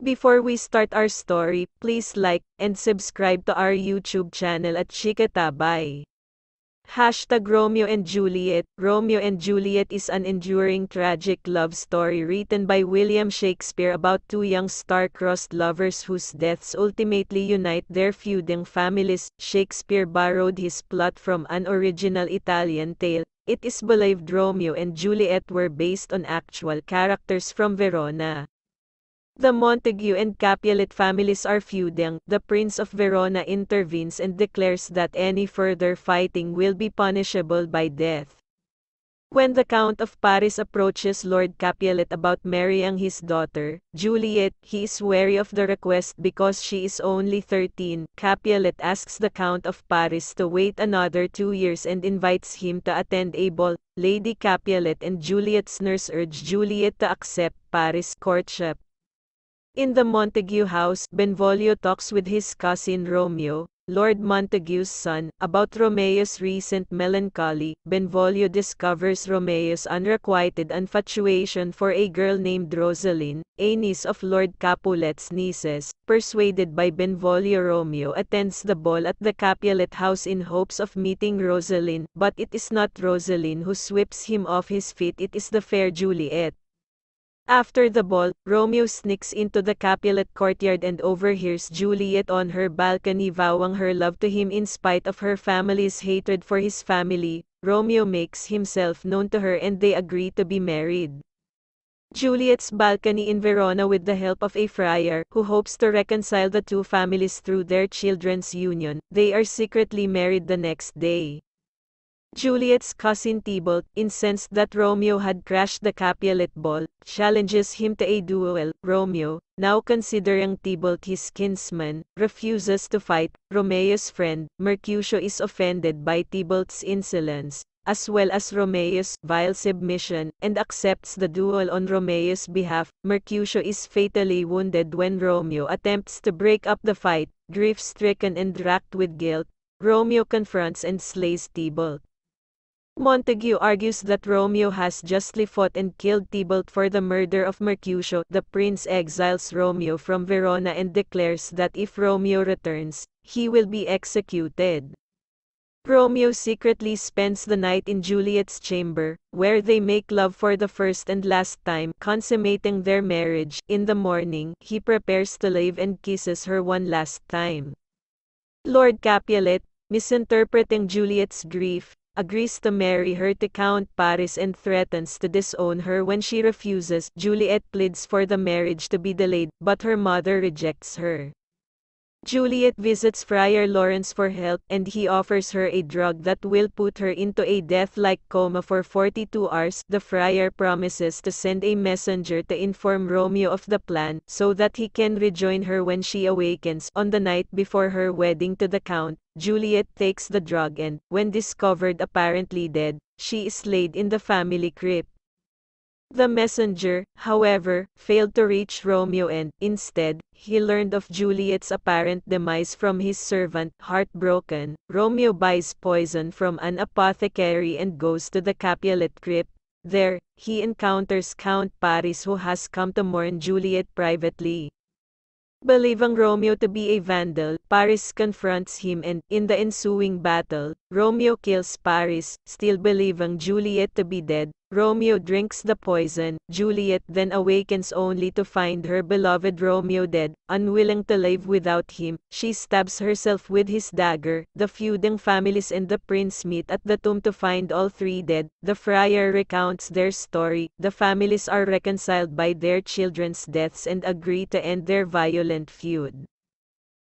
Before we start our story, please like and subscribe to our YouTube channel at Chikatabay. Hashtag Romeo and Juliet. Romeo and Juliet is an enduring tragic love story written by William Shakespeare about two young star-crossed lovers whose deaths ultimately unite their feuding families. Shakespeare borrowed his plot from an original Italian tale. It is believed Romeo and Juliet were based on actual characters from Verona. The Montague and Capulet families are feuding. The Prince of Verona intervenes and declares that any further fighting will be punishable by death. When the Count of Paris approaches Lord Capulet about marrying his daughter, Juliet, he is wary of the request because she is only 13. Capulet asks the Count of Paris to wait another 2 years and invites him to attend a ball. Lady Capulet and Juliet's nurse urge Juliet to accept Paris' courtship. In the Montague house, Benvolio talks with his cousin Romeo, Lord Montague's son, about Romeo's recent melancholy. Benvolio discovers Romeo's unrequited infatuation for a girl named Rosaline, a niece of Lord Capulet's nieces. Persuaded by Benvolio, Romeo attends the ball at the Capulet house in hopes of meeting Rosaline, but it is not Rosaline who sweeps him off his feet, it is the fair Juliet. After the ball, Romeo sneaks into the Capulet courtyard and overhears Juliet on her balcony vowing her love to him in spite of her family's hatred for his family. Romeo makes himself known to her and they agree to be married. Juliet's balcony in Verona with the help of a friar, who hopes to reconcile the two families through their children's union. They are secretly married the next day. Juliet's cousin Tybalt, incensed that Romeo had crashed the Capulet ball, challenges him to a duel. Romeo, now considering Tybalt his kinsman, refuses to fight. Romeo's friend, Mercutio, is offended by Tybalt's insolence, as well as Romeo's vile submission, and accepts the duel on Romeo's behalf. Mercutio is fatally wounded when Romeo attempts to break up the fight. Grief-stricken and racked with guilt, Romeo confronts and slays Tybalt. Montague argues that Romeo has justly fought and killed Tybalt for the murder of Mercutio. The prince exiles Romeo from Verona and declares that if Romeo returns, he will be executed. Romeo secretly spends the night in Juliet's chamber, where they make love for the first and last time, consummating their marriage. In the morning, he prepares to leave and kisses her one last time. Lord Capulet, misinterpreting Juliet's grief, agrees to marry her to Count Paris and threatens to disown her when she refuses. Juliet pleads for the marriage to be delayed, but her mother rejects her. Juliet visits Friar Lawrence for help, and he offers her a drug that will put her into a death-like coma for 42 hours. The friar promises to send a messenger to inform Romeo of the plan, so that he can rejoin her when she awakens. On the night before her wedding to the Count, Juliet takes the drug and, when discovered apparently dead, she is laid in the family crypt. The messenger, however, failed to reach Romeo and, instead, he learned of Juliet's apparent demise from his servant. Heartbroken, Romeo buys poison from an apothecary and goes to the Capulet crypt. There, he encounters Count Paris, who has come to mourn Juliet privately. Believing Romeo to be a vandal, Paris confronts him and, in the ensuing battle, Romeo kills Paris. Still believing Juliet to be dead, Romeo drinks the poison. Juliet then awakens only to find her beloved Romeo dead. Unwilling to live without him, she stabs herself with his dagger. The feuding families and the prince meet at the tomb to find all three dead. The friar recounts their story. The families are reconciled by their children's deaths and agree to end their violent feud.